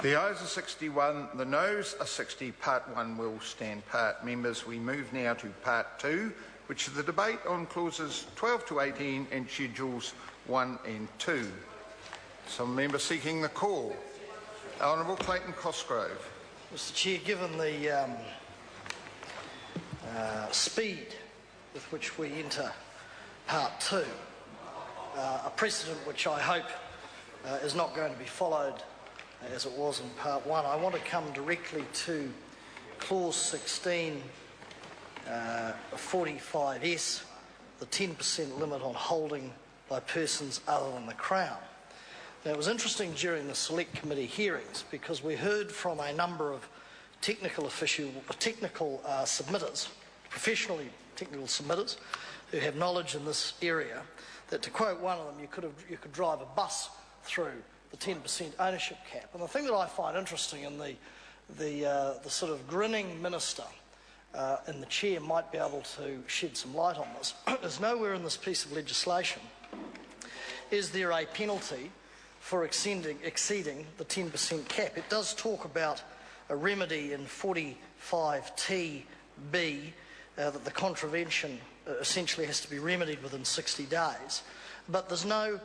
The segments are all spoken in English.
The ayes are 61, the noes are 60. Part 1 will stand part. Members, we move now to Part 2, which is the debate on clauses 12 to 18 and schedules 1 and 2. Some member seeking the call. Honourable Clayton Cosgrove. Mr Chair, given the speed with which we enter Part 2, a precedent which I hope is not going to be followed as it was in Part 1, I want to come directly to Clause 16, 45S, the 10% limit on holding by persons other than the Crown. Now, it was interesting during the Select Committee hearings because we heard from a number of technical submitters, professionally technical submitters, who have knowledge in this area, that to quote one of them, you could drive a bus through the 10% ownership cap. And the thing that I find interesting, and the sort of grinning minister and the chair might be able to shed some light on this, is nowhere in this piece of legislation is there a penalty for exceeding the 10% cap. It does talk about a remedy in 45TB that the contravention essentially has to be remedied within 60 days, but there's no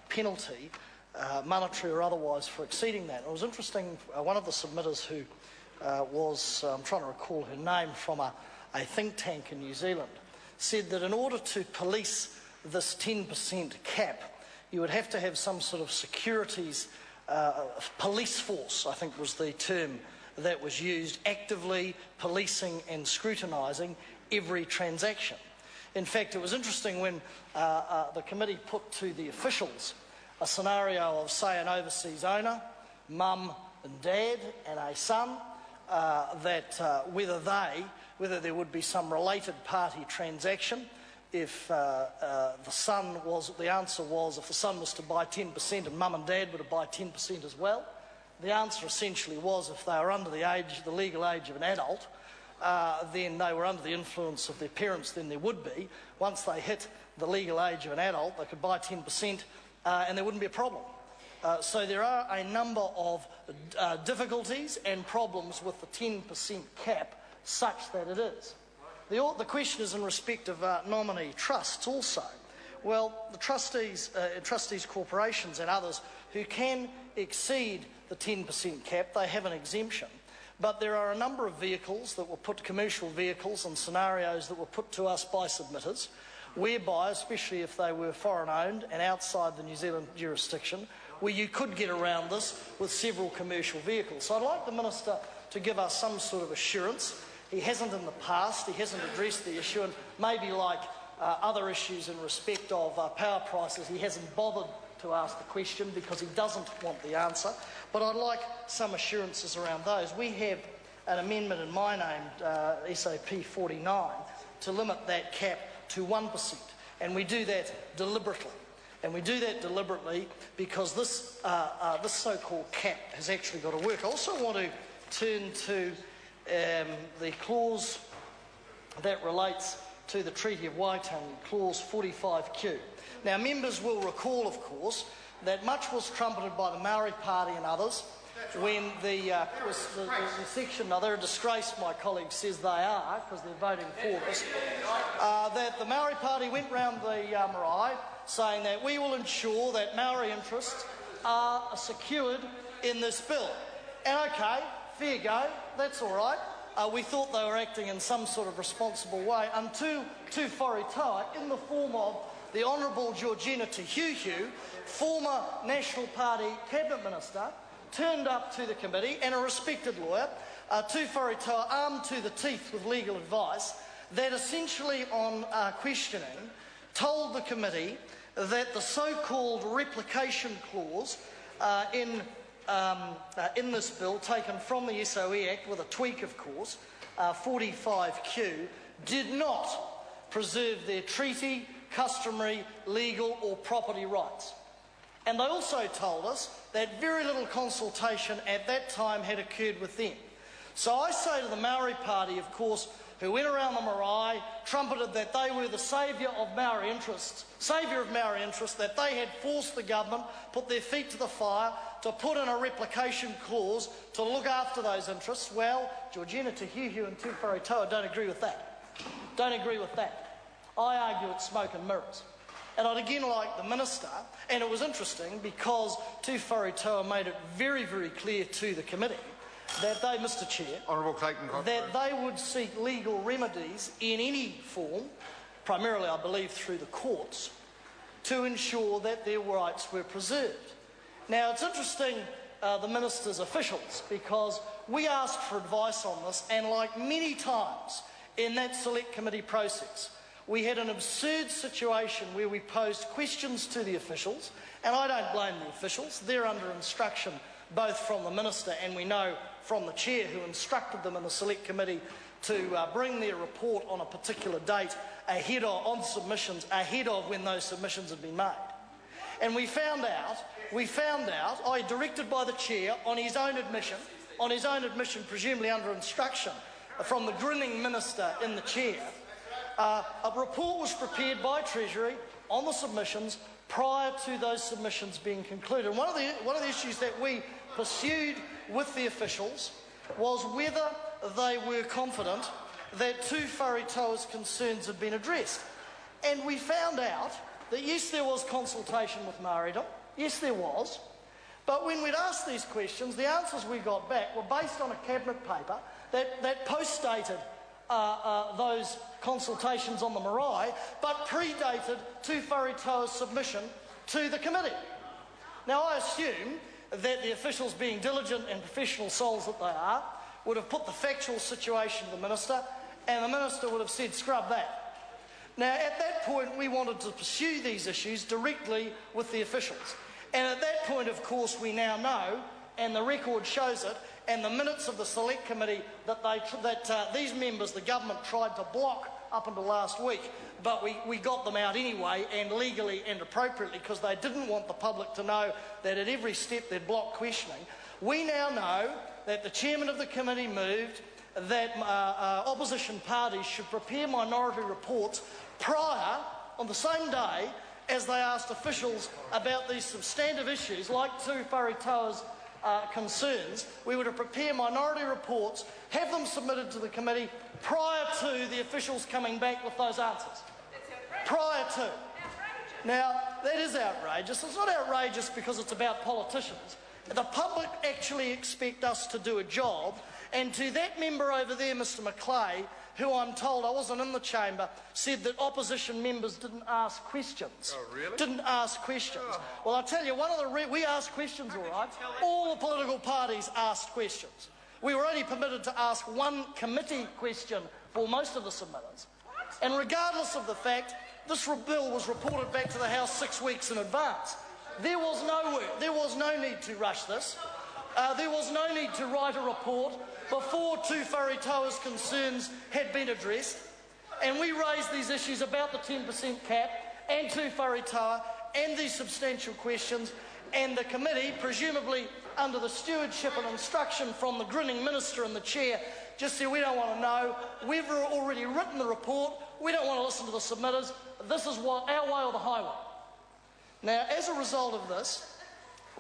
penalty, monetary or otherwise, for exceeding that. It was interesting, one of the submitters who was, I'm trying to recall her name, from a think tank in New Zealand, said that in order to police this 10% cap, you would have to have some sort of securities police force, I think was the term that was used, actively policing and scrutinising every transaction. In fact, it was interesting when the committee put to the officials a scenario of, say, an overseas owner, mum and dad and a son, whether there would be some related party transaction. If the answer was if the son was to buy 10% and mum and dad were to buy 10% as well. The answer essentially was if they were under the legal age of an adult, then they were under the influence of their parents, then there would be. Once they hit the legal age of an adult, they could buy 10% and there wouldn't be a problem. So there are a number of difficulties and problems with the 10% cap such that it is. The question is in respect of nominee trusts also. Well, the trustees corporations and others who can exceed the 10% cap, they have an exemption. But there are a number of vehicles that were put, commercial vehicles and scenarios that were put to us by submitters, whereby, especially if they were foreign-owned and outside the New Zealand jurisdiction, where you could get around this with several commercial vehicles. So I'd like the Minister to give us some sort of assurance. He hasn't in the past, he hasn't addressed the issue, and maybe like other issues in respect of power prices, he hasn't bothered to ask the question because he doesn't want the answer. But I'd like some assurances around those. We have an amendment in my name, SAP 49, to limit that cap to 1%, and we do that deliberately. And we do that deliberately because this so-called cap has actually got to work. I also want to turn to the clause that relates to the Treaty of Waitangi, clause 45Q. Now, members will recall, of course, that much was trumpeted by the Maori Party and others when the section, now they're a disgrace, my colleague says they are, because they're voting for this, that the Maori Party went round the marae saying that we will ensure that Maori interests are secured in this bill. And okay, fair go, that's all right. We thought they were acting in some sort of responsible way until Whare in the form of the Honourable Georgina Tehuhu, former National Party Cabinet Minister, turned up to the committee, and a respected lawyer, Whare armed to the teeth with legal advice, that essentially on questioning told the committee that the so-called replication clause in this bill, taken from the SOE Act with a tweak of course, 45Q, did not preserve their treaty, customary, legal or property rights. And they also told us that very little consultation at that time had occurred with them. So I say to the Maori Party, of course, who went around the marae, trumpeted that they were the saviour of Maori interests, that they had forced the government, put their feet to the fire, to put in a replication clause to look after those interests. Well, Georgina Tahihu and Te Wharetoa don't agree with that. I argue it's smoke and mirrors. And I'd again like the Minister, and it was interesting because Te Wharetoa made it very, very clear to the committee that they, Mr Chair, Honourable Clayton, that they would seek legal remedies in any form, primarily I believe through the courts, to ensure that their rights were preserved. Now it's interesting, the Minister's officials, because we asked for advice on this, and like many times in that select committee process, we had an absurd situation where we posed questions to the officials, and I don't blame the officials. They're under instruction both from the Minister and we know from the Chair, who instructed them in the Select Committee to bring their report on a particular date ahead of when those submissions had been made. And we found out, directed by the Chair on his own admission, presumably under instruction from the grinning Minister in the Chair, a report was prepared by Treasury on the submissions prior to those submissions being concluded. One of the issues that we pursued with the officials was whether they were confident that Te Wharetoa's concerns had been addressed. And we found out that yes, there was consultation with Māoridom, yes there was, but when we'd asked these questions, the answers we got back were based on a cabinet paper that post-dated those consultations on the marae, but predated Te Wharetoa's submission to the committee. Now I assume that the officials, being diligent and professional souls that they are, would have put the factual situation to the Minister, and the Minister would have said, scrub that. Now at that point we wanted to pursue these issues directly with the officials, and at that point of course we now know, and the record shows it, and the minutes of the Select Committee, that these members, the government, tried to block up until last week, but we got them out anyway, and legally and appropriately, because they didn't want the public to know that at every step they'd block questioning. We now know that the chairman of the committee moved that opposition parties should prepare minority reports prior, on the same day, as they asked officials about these substantive issues, like Te Wharetoa's concerns. We were to prepare minority reports, have them submitted to the committee prior to the officials coming back with those answers. Prior to. Now, that is outrageous. It's not outrageous because it's about politicians. The public actually expect us to do a job, and to that member over there, Mr Macleay, who I'm told, I wasn't in the chamber, said that opposition members didn't ask questions. Oh, really? Didn't ask questions. Oh. Well, I'll tell you, we asked questions, all right. All the political parties asked questions. We were only permitted to ask one committee question for most of the submitters. And regardless of the fact, this bill was reported back to the House 6 weeks in advance. There was no need to rush this. There was no need to write a report before Te Wharetoa's concerns had been addressed. And we raised these issues about the 10% cap and Te Wharetoa and these substantial questions, and the committee, presumably under the stewardship and instruction from the grinning minister and the chair, just said, we don't want to know, we've already written the report, we don't want to listen to the submitters, this is our way or the highway. Now, as a result of this,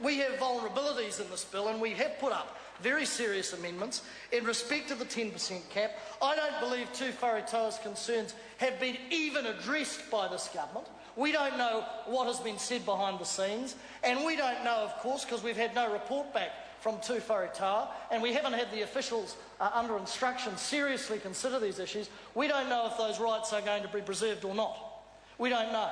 we have vulnerabilities in this bill, and we have put up very serious amendments in respect of the 10% cap. I don't believe Te Wharetoa's concerns have been even addressed by this government. We don't know what has been said behind the scenes, and we don't know, of course, because we've had no report back from Te Wharetoa, and we haven't had the officials under instruction seriously consider these issues. We don't know if those rights are going to be preserved or not. We don't know.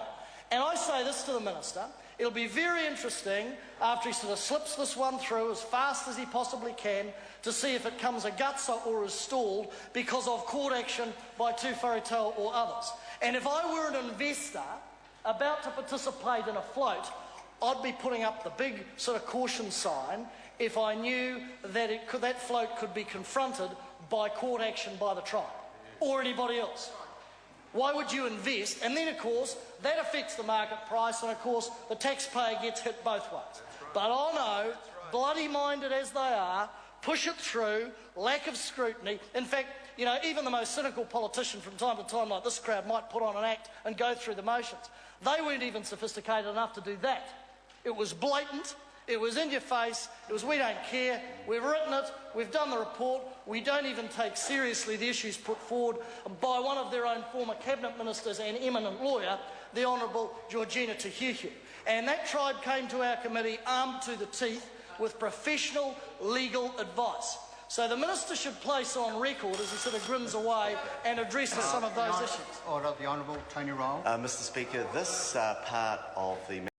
And I say this to the Minister, it'll be very interesting, after he sort of slips this one through as fast as he possibly can, to see if it comes a gutser or is stalled because of court action by Te Wharetoa or others. And if I were an investor about to participate in a float, I'd be putting up the big sort of caution sign if I knew that that float could be confronted by court action by the tribe or anybody else. Why would you invest? And then, of course, that affects the market price, and, of course, the taxpayer gets hit both ways. But I know, bloody-minded as they are, push it through, lack of scrutiny. In fact, you know, even the most cynical politician from time to time, like this crowd, might put on an act and go through the motions. They weren't even sophisticated enough to do that. It was blatant, it was in your face, it was we don't care, we've written it, we've done the report, we don't even take seriously the issues put forward by one of their own former cabinet ministers and eminent lawyer, the Honourable Georgina Tahihu. And that tribe came to our committee armed to the teeth with professional legal advice. So the Minister should place on record as he sort of grins away and addresses some of those issues. Order, the Honourable Tony Rowell. Mr Speaker, this part of the